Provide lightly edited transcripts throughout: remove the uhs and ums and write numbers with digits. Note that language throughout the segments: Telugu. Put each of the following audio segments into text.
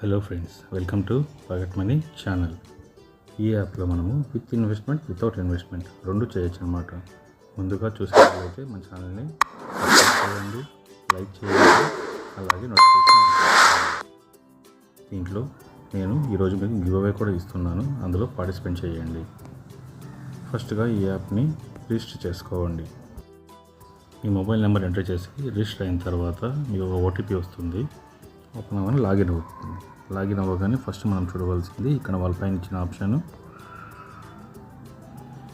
Hello friends, welcome to pocket money channel. ఈ యాప్లో మనము విత్ ఇన్వెస్ట్మెంట్ వితౌట్ ఇన్వెస్ట్మెంట్ రెండు చేయొచ్చు అనమాట. ముందుగా చూసేటట్లయితే మన ఛానల్ని సబ్స్క్రైబ్ చేయండి, లైక్ చేయండి, అలాగే నోటిఫికేషన్ దీంట్లో నేను ఈరోజు మీకు గివ్ అవే కూడా ఇస్తున్నాను, అందులో పార్టిసిపేట్ చేయండి. ఫస్ట్గా ఈ యాప్ని రిజిస్టర్ చేసుకోండి. మీ మొబైల్ నెంబర్ ఎంటర్ చేసి రిజిస్టర్ అయిన తర్వాత మీకు ఒక ఓటీపీ వస్తుంది. ఓపెన్ అవ్వగానే లాగిన్ అవుతుంది. లాగిన్ అవ్వగానే ఫస్ట్ మనం చూడవలసింది ఇక్కడ వాళ్ళ పైన ఇచ్చిన option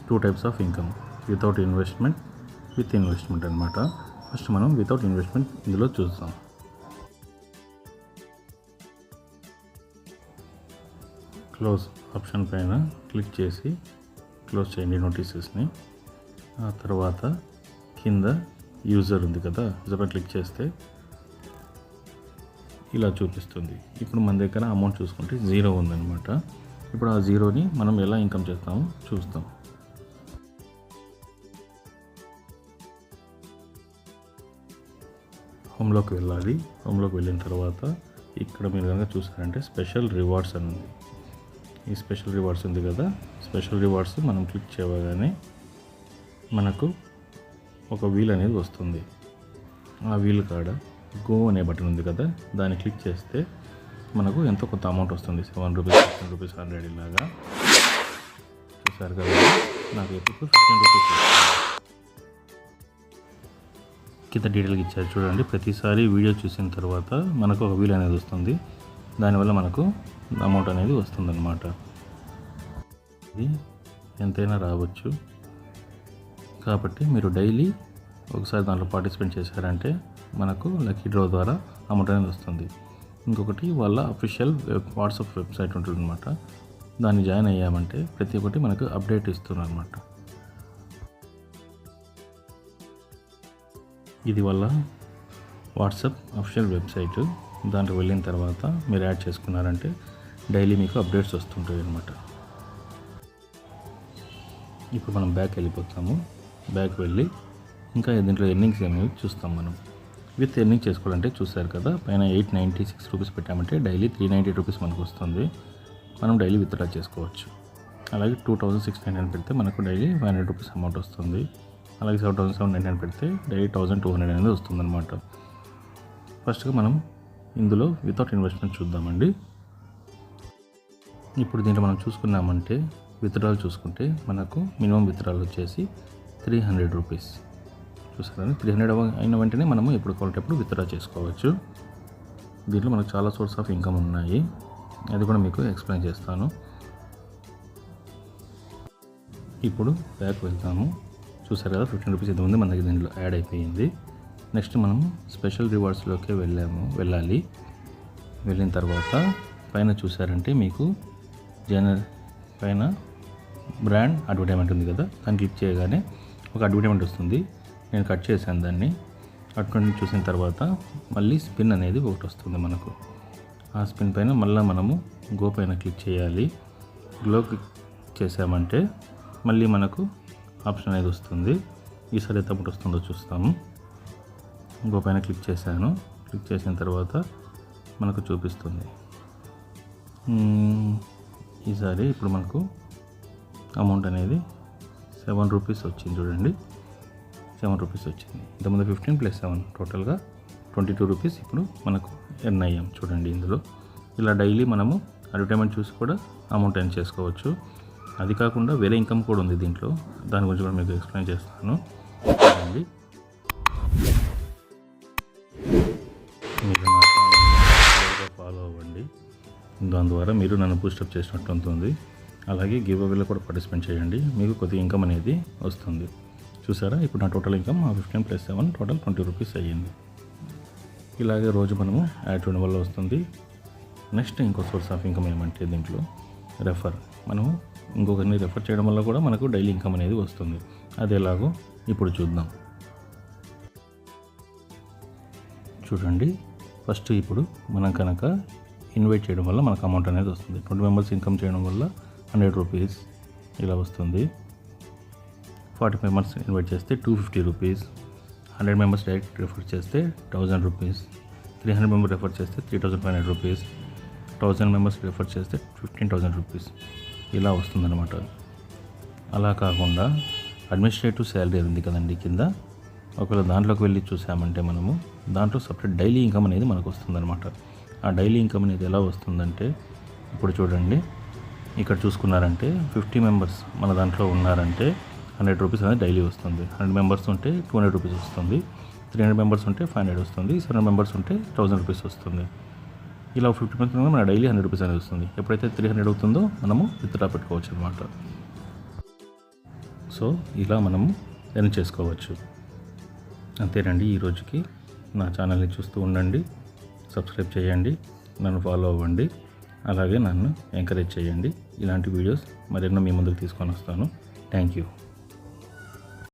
2 types of income, without investment, with investment అనమాట. ఫస్ట్ మనం వితౌట్ ఇన్వెస్ట్మెంట్ ఇందులో చూద్దాం. క్లోజ్ ఆప్షన్ పైన క్లిక్ చేసి క్లోజ్ చేయండి నోటీసెస్ని. ఆ తర్వాత కింద యూజర్ ఉంది కదా, యూజర్ పైన క్లిక్ చేస్తే ఇలా చూపిస్తుంది. ఇప్పుడు మన దగ్గర అమౌంట్ చూసుకుంటే 0 ఉందన్నమాట. ఇప్పుడు ఆ 0ని మనం ఎలా ఇన్కమ్ చేస్తామో చూస్తాం. హోమ్లోకి వెళ్ళాలి. హోమ్లోకి వెళ్ళిన తర్వాత ఇక్కడ మీరు కనుక చూసారంటే స్పెషల్ రివార్డ్స్ అని ఉంది. ఈ స్పెషల్ రివార్డ్స్ ఉంది కదా, స్పెషల్ రివార్డ్స్ మనం క్లిక్ చేయగానే మనకు ఒక వీల్ అనేది వస్తుంది. ఆ వీల్ కాడ గో అనే బటన్ ఉంది కదా, దాన్ని క్లిక్ చేస్తే మనకు ఎంతో కొంత అమౌంట్ వస్తుంది. 7 రూపీస్, 15 రూపీస్, 100 ఇలాగా. చూసారు కదా, నాకు ఇప్పుడు 15 రూపీస్ కింద డీటెయిల్గా ఇచ్చారు చూడండి. ప్రతిసారి వీడియో చూసిన తర్వాత మనకు ఒక వీల్ అనేది వస్తుంది. దానివల్ల మనకు అమౌంట్ అనేది వస్తుందన్నమాట. ఇది ఎంతైనా రావచ్చు కాబట్టి మీరు డైలీ ఒకసారి దాంట్లో పార్టిసిపేట్ చేశారంటే మనకు లక్కీ డ్రా ద్వారా అమౌంట్ అనేది వస్తుంది. ఇంకొకటి వాళ్ళ అఫీషియల్ వాట్సాప్ వెబ్సైట్ ఉంటుందన్నమాట. దాన్ని జాయిన్ అయ్యామంటే ప్రతి ఒక్కటి మనకు అప్డేట్ ఇస్తున్నారు అనమాట. ఇది వాళ్ళ వాట్సాప్ అఫీషియల్ వెబ్సైట్. దాంట్లో వెళ్ళిన తర్వాత మీరు యాడ్ చేసుకున్నారంటే డైలీ మీకు అప్డేట్స్ వస్తుంటాయి అన్నమాట. ఇప్పుడు మనం బ్యాక్ వెళ్ళిపోతాము. బ్యాక్ వెళ్ళి ఇంకా దీంట్లో ఎర్నింగ్స్ ఏమేమి చూస్తాం. మనం విత్ ఎర్నింగ్ చేసుకోవాలంటే చూసారు కదా, పైన 896 రూపీస్ పెట్టామంటే డైలీ 390 రూపీస్ మనకు వస్తుంది. మనం డైలీ విత్డ్రా చేసుకోవచ్చు. అలాగే 2699 పెడితే మనకు డైలీ 500 రూపీస్ అమౌంట్ వస్తుంది. అలాగే 7799 పెడితే డైలీ 1200 అనేది వస్తుంది అనమాట. ఫస్ట్గా మనం ఇందులో వితౌట్ ఇన్వెస్ట్మెంట్ చూద్దామండి. ఇప్పుడు దీంట్లో మనం చూసుకున్నామంటే విత్డ్రాల్ చూసుకుంటే మనకు మినిమం విత్డ్రాల్ వచ్చేసి 300 రూపీస్. చూసారని 300 అయిన వెంటనే మనము ఎప్పుడు కావాలంటే విత్డ్రా చేసుకోవచ్చు. దీంట్లో మనకు చాలా సోర్స్ ఆఫ్ ఇన్కమ్ ఉన్నాయి, అది కూడా మీకు ఎక్స్ప్లెయిన్ చేస్తాను. ఇప్పుడు బ్యాక్ వెళ్తాము. చూసారు కదా, 15 రూపీస్ ఇది ఉంది మన దగ్గర, దీంట్లో యాడ్ అయిపోయింది. నెక్స్ట్ మనము స్పెషల్ రివార్డ్స్లోకి వెళ్ళాలి. వెళ్ళిన తర్వాత పైన చూసారంటే మీకు పైన బ్రాండ్ అడ్వర్టైజ్మెంట్ ఉంది కదా, దాన్ని క్లిక్ చేయగానే ఒక అడ్వర్టైజ్మెంట్ వస్తుంది. నేను కట్ చేశాను దాన్ని. అడ్వర్టైజ్మెంట్ చూసిన తర్వాత మళ్ళీ స్పిన్ అనేది ఒకటి వస్తుంది మనకు. ఆ స్పిన్ పైన మళ్ళీ మనము గో పైన క్లిక్ చేయాలి. గో క్లిక్ చేసామంటే మళ్ళీ మనకు ఆప్షన్ అనేది వస్తుంది. ఈసారి ఎంత అమౌంట్ వస్తుందో చూస్తాము. గో పైన క్లిక్ చేశాను. క్లిక్ చేసిన తర్వాత మనకు చూపిస్తుంది. ఈసారి ఇప్పుడు మనకు అమౌంట్ అనేది 7 రూపీస్ వచ్చింది చూడండి. 7 రూపీస్ వచ్చింది. ఇంతకుముందు 15 + 7 టోటల్గా 22 రూపీస్ ఇప్పుడు మనకు ఎర్న్ అయ్యాం చూడండి. ఇందులో ఇలా డైలీ మనము అడ్వర్టైజ్మెంట్ చూసి కూడా అమౌంట్ ఎర్న్ చేసుకోవచ్చు. అది కాకుండా వేరే ఇన్కమ్ కూడా ఉంది దీంట్లో, దాని గురించి కూడా మీకు ఎక్స్ప్లెయిన్ చేస్తాను చూడండి. మీరు నా ఛానల్ని ఫాలో అవ్వండి, దాని ద్వారా మీరు నన్ను బూస్టప్ చేసినట్టు ఉంటుంది. అలాగే గివ్ అవేలో కూడా పార్టిసిపేట్ చేయండి, మీకు కొద్దిగా ఇన్కమ్ అనేది వస్తుంది. చూసారా, ఇప్పుడు నా టోటల్ ఇన్కమ్ 15 + 7 టోటల్ 20 రూపీస్ అయ్యింది. ఇలాగే రోజు మనము యాడ్ చేయడం వల్ల వస్తుంది. నెక్స్ట్ ఇంకో సోర్స్ ఆఫ్ ఇన్కమ్ ఏమంటే దీంట్లో రెఫర్. మనము ఇంకొకరిని రెఫర్ చేయడం వల్ల కూడా మనకు డైలీ ఇన్కమ్ అనేది వస్తుంది. అది ఎలాగో ఇప్పుడు చూద్దాం. చూడండి, ఫస్ట్ ఇప్పుడు మనం కనుక ఇన్వైట్ చేయడం వల్ల మనకు అమౌంట్ అనేది వస్తుంది. 20 మెంబర్స్ ఇన్కమ్ చేయడం వల్ల 100 రూపీస్ ఇలా వస్తుంది. 40 మెంబర్స్ ఇన్వైట్ చేస్తే 250 రూపీస్. 100 మెంబర్స్ డైరెక్ట్ రెఫర్ చేస్తే 1000 రూపీస్. 300 మెంబర్ రెఫర్ చేస్తే 3500 రూపీస్. 1000 మెంబర్స్ రిఫర్ చేస్తే 15,000 రూపీస్ ఇలా వస్తుందన్నమాట. అలా కాకుండా అడ్మినిస్ట్రేటివ్ శాలరీ ఉంది కదండి కింద, ఒకవేళ దాంట్లోకి వెళ్ళి చూసామంటే మనము దాంట్లో సపరేట్ డైలీ ఇన్కమ్ అనేది మనకు వస్తుందన్నమాట. ఆ డైలీ ఇన్కమ్ అనేది ఎలా వస్తుందంటే ఇప్పుడు చూడండి, ఇక్కడ చూసుకున్నారంటే 50 మెంబర్స్ మన దాంట్లో ఉన్నారంటే 100 రూపీస్ అనేది డైలీ వస్తుంది. 100 మెంబర్స్ ఉంటే 200 రూపీస్ వస్తుంది. 300 మెంబర్స్ ఉంటే 500 వస్తుంది. 700 మెంబర్స్ ఉంటే 1000 రూపీస్ వస్తుంది. ఇలా 50 మెంబర్స్ మన డైలీ 100 రూపీస్ అనేది వస్తుంది. ఎప్పుడైతే 300 అవుతుందో మనము విత్డ్రా పెట్టుకోవచ్చు అనమాట. సో ఇలా మనము ఎర్న్ చేసుకోవచ్చు. అంతేనండి, ఈ రోజుకి నా ఛానల్ని చూస్తూ ఉండండి, సబ్స్క్రైబ్ చేయండి, నన్ను ఫాలో అవ్వండి, అలాగే నన్ను ఎంకరేజ్ చేయండి. ఇలాంటి వీడియోస్ మరెన్నో మీ ముందుకు తీసుకొని వస్తాను. Thank you.